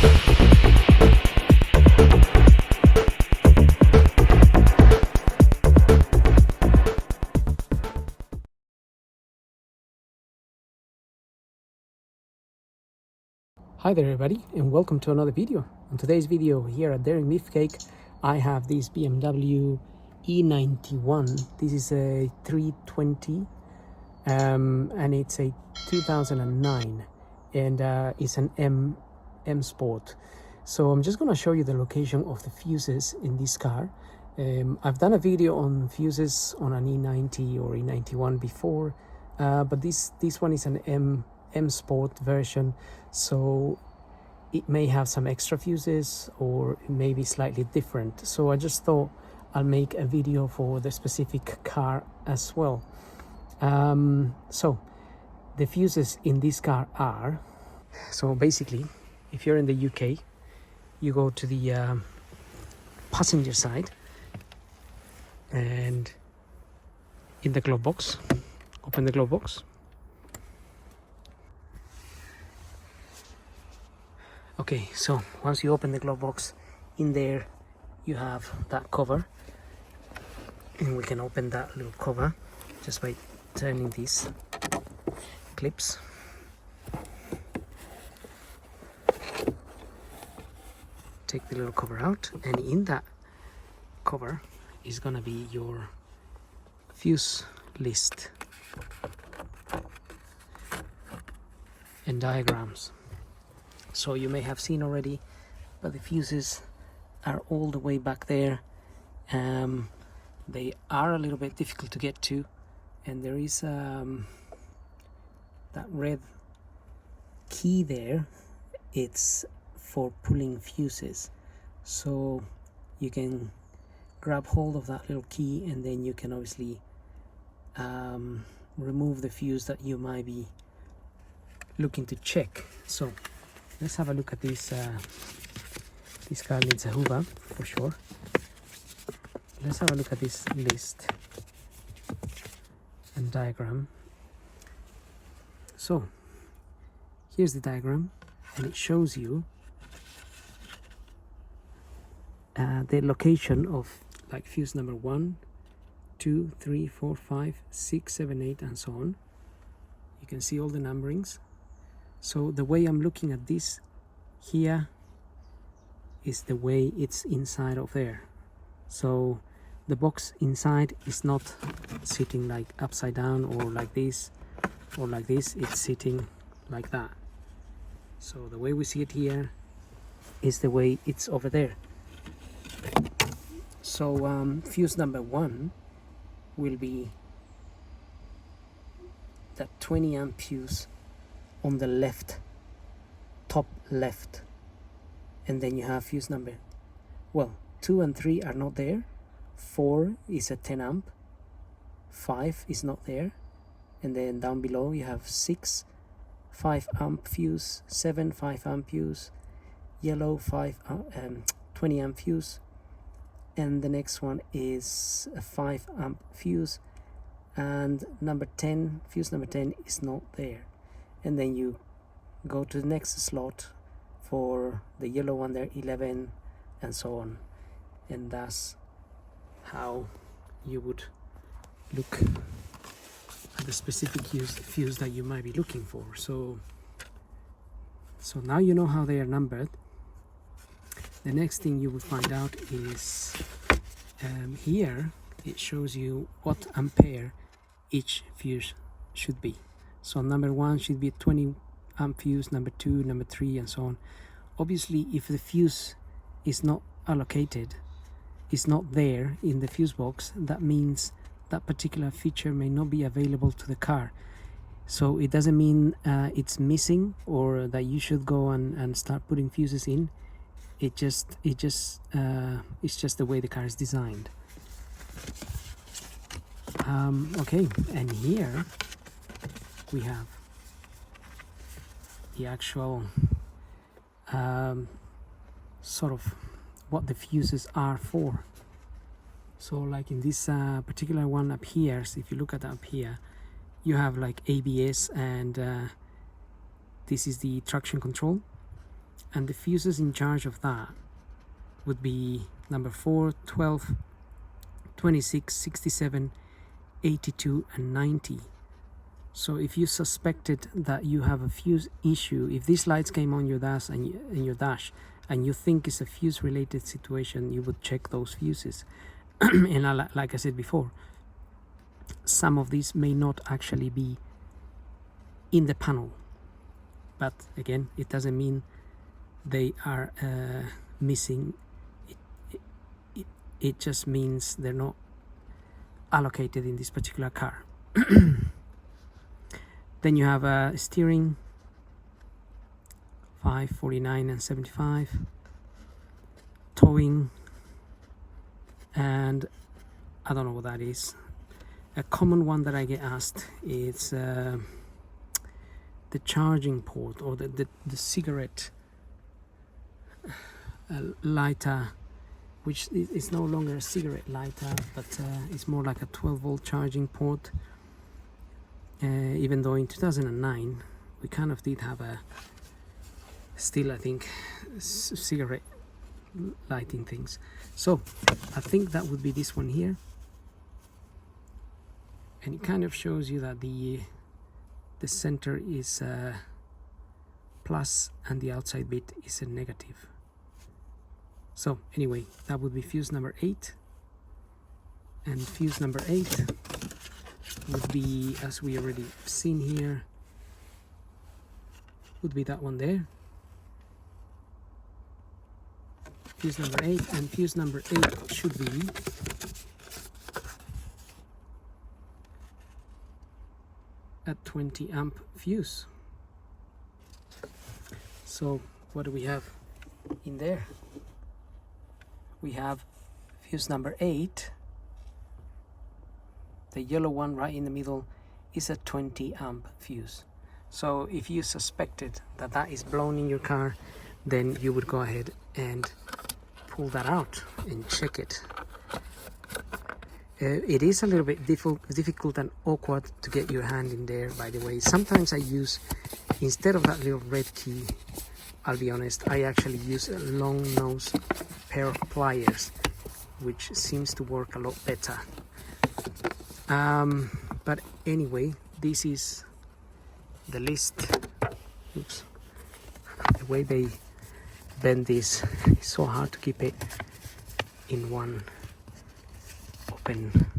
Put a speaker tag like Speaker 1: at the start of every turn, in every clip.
Speaker 1: Hi there everybody, and welcome to another video. On today's video here at Daring Beefcake, I have this BMW e91. This is a 320 and it's a 2009, and it's an M Sport. So I'm just going to show you the location of the fuses in this car. I've done a video on fuses on an E90 or E91 before, but this one is an M Sport version, so it may have some extra fuses or it may be slightly different. So I just thought I'll make a video for the specific car as well. So the fuses in this car are, so basically if you're in the UK, you go to the passenger side, and in the glove box, open the glove box. Okay, so once you open the glove box, in there you have that cover, and we can open that little cover just by turning these clips. Take the little cover out, and in that cover is gonna be your fuse list and diagrams. So you may have seen already, but the fuses are all the way back there. They are a little bit difficult to get to, and there is that red key there. It's for pulling fuses, so you can grab hold of that little key, and then you can obviously remove the fuse that you might be looking to check. So let's have a look at this. This car needs a hoover for sure. Let's have a look at this list and diagram. So here's the diagram, and it shows you the location of like fuse number 1, 2, 3, 4, 5, 6, 7, 8, and so on. You can see all the numberings. So the way I'm looking at this here is the way it's inside of there. So the box inside is not sitting like upside down or like this or like this. It's sitting like that. So the way we see it here is the way it's over there. So fuse number 1 will be that 20 amp fuse on the left, top left, and then you have fuse number, well, 2 and 3 are not there, 4 is a 10 amp, 5 is not there, and then down below you have 6 5 amp fuse, 7 5 amp fuse, yellow 20 amp fuse, and the next one is a 5 amp fuse, and number 10, fuse number 10 is not there. And then you go to the next slot for the yellow one there, 11, and so on. And that's how you would look at the specific fuse that you might be looking for. So now you know how they are numbered. The next thing you will find out is here it shows you what ampere each fuse should be. So number 1 should be a 20 amp fuse, number 2, number 3, and so on. Obviously, if the fuse is not allocated, is not there in the fuse box, that means that particular feature may not be available to the car. So it doesn't mean it's missing or that you should go and start putting fuses in. It's just the way the car is designed. Okay, and here we have the actual sort of what the fuses are for. So like in this particular one up here, so if you look at up here, you have like ABS, and this is the traction control, and the fuses in charge of that would be number 4, 12, 26, 67, 82 and 90. So if you suspected that you have a fuse issue, if these lights came on your dash and you think it's a fuse related situation, you would check those fuses. And like I said before, some of these may not actually be in the panel, but again, it doesn't mean they are missing. It just means they're not allocated in this particular car. Then you have a steering, 5, 49 and 75, towing, and I don't know what that is. A common one that I get asked is the charging port, or the cigarette lighter, which is no longer a cigarette lighter, but it's more like a 12-volt charging port. Even though in 2009 we kind of did have a still, I think, cigarette lighting things. So I think that would be this one here, and it kind of shows you that the center is plus and the outside bit is a negative. So anyway, that would be fuse number 8, and fuse number 8 would be, as we already seen here, would be that one there, fuse number 8, and fuse number 8 should be a 20 amp fuse. So what do we have in there? We have fuse number 8. The yellow one right in the middle is a 20 amp fuse. So if you suspected that that is blown in your car, then you would go ahead and pull that out and check it. It is a little bit difficult and awkward to get your hand in there, by the way. Sometimes I use, instead of that little red key, I'll be honest, I actually use a long nose pair of pliers, which seems to work a lot better. But anyway, this is the list. Oops. The way they bend this is so hard to keep it in one open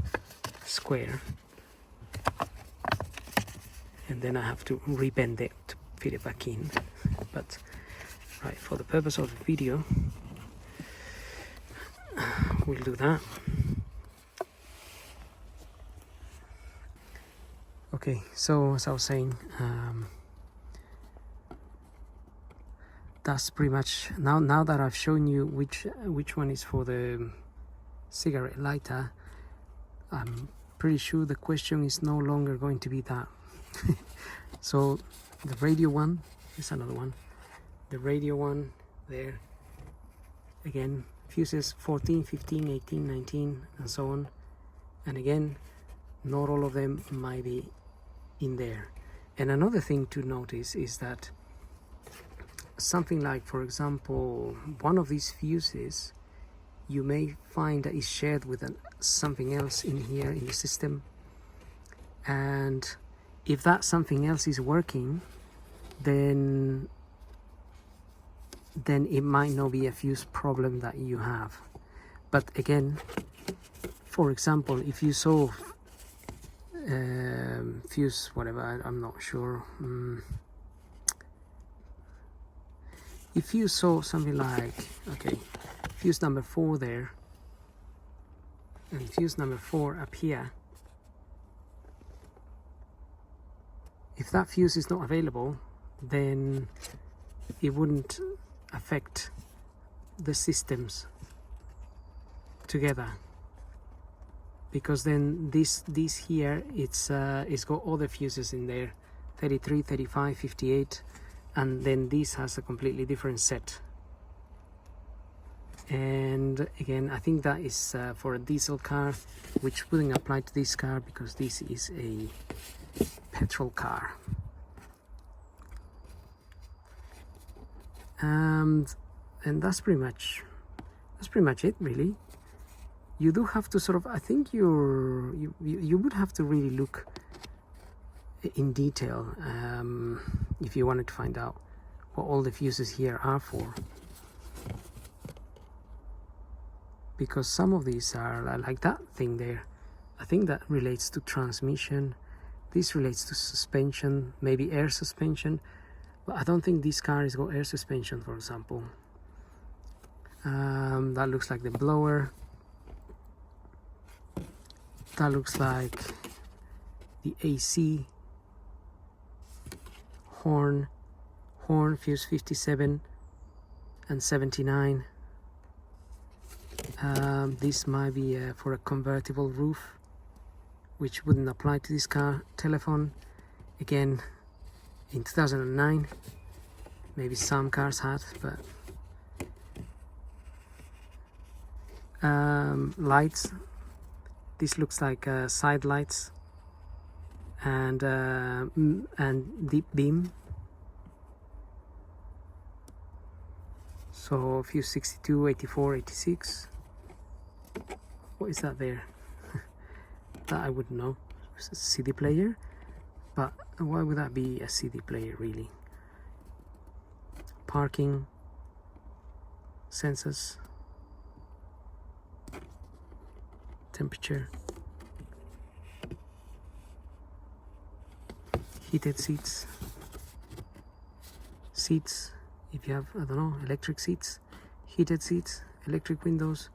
Speaker 1: square, and then I have to rebend it to fit it back in. But right, for the purpose of the video, we'll do that. Okay, so as I was saying, that's pretty much, now that I've shown you which one is for the cigarette lighter, I'm pretty sure the question is no longer going to be that. So the radio one is another one. The radio one there, again, fuses 14, 15, 18, 19 and so on, and again, not all of them might be in there. And another thing to notice is that something like, for example, one of these fuses, you may find that is shared with something else in here in the system, and if that something else is working, then it might not be a fuse problem that you have. But again, for example, if you saw fuse whatever, I'm not sure, if you saw something like, okay, fuse number 4 there and fuse number 4 up here, if that fuse is not available, then it wouldn't affect the systems together, because then this here, it's got other fuses in there, 33, 35, 58, and then this has a completely different set. And again, I think that is for a diesel car, which wouldn't apply to this car because this is a petrol car. and that's pretty much it, really. You do have to sort of, I think you would have to really look in detail if you wanted to find out what all the fuses here are for, because some of these are like that thing there. I think that relates to transmission. This relates to suspension, maybe air suspension, but I don't think this car has got air suspension, for example. That looks like the blower. That looks like the AC. Horn fuse 57 and 79. This might be for a convertible roof, which wouldn't apply to this car. Telephone, again, in 2009. Maybe some cars had, but lights. This looks like side lights and deep beam. So fuse 62, 84, 86. What is that there? That I wouldn't know. It's a CD player, but why would that be a CD player, really? Parking sensors, temperature, heated seats, if you have, I don't know, electric seats, heated seats, electric windows,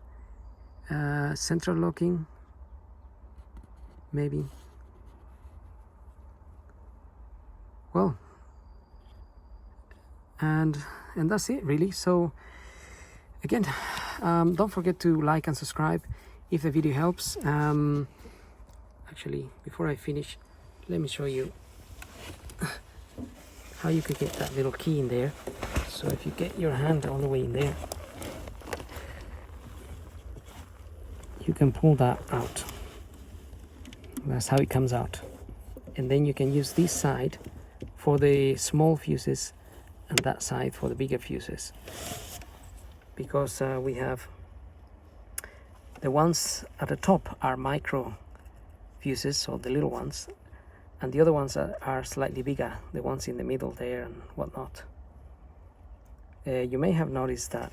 Speaker 1: central locking, maybe. Well, and that's it, really. So again, don't forget to like and subscribe if the video helps. Actually, before I finish, let me show you how you could get that little key in there. So if you get your hand all the way in there, you can pull that out. That's how it comes out. And then you can use this side for the small fuses and that side for the bigger fuses, because we have the ones at the top are micro fuses, so the little ones, and the other ones are slightly bigger, the ones in the middle there and whatnot. You may have noticed that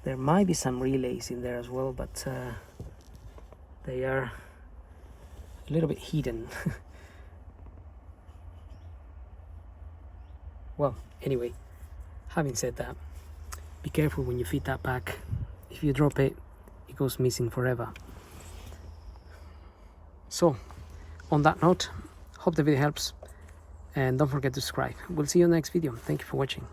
Speaker 1: there might be some relays in there as well, but they are a little bit hidden. Well, anyway, having said that, be careful when you feed that back. If you drop it, it goes missing forever. So, on that note, hope the video helps, and don't forget to subscribe. We'll see you in the next video. Thank you for watching.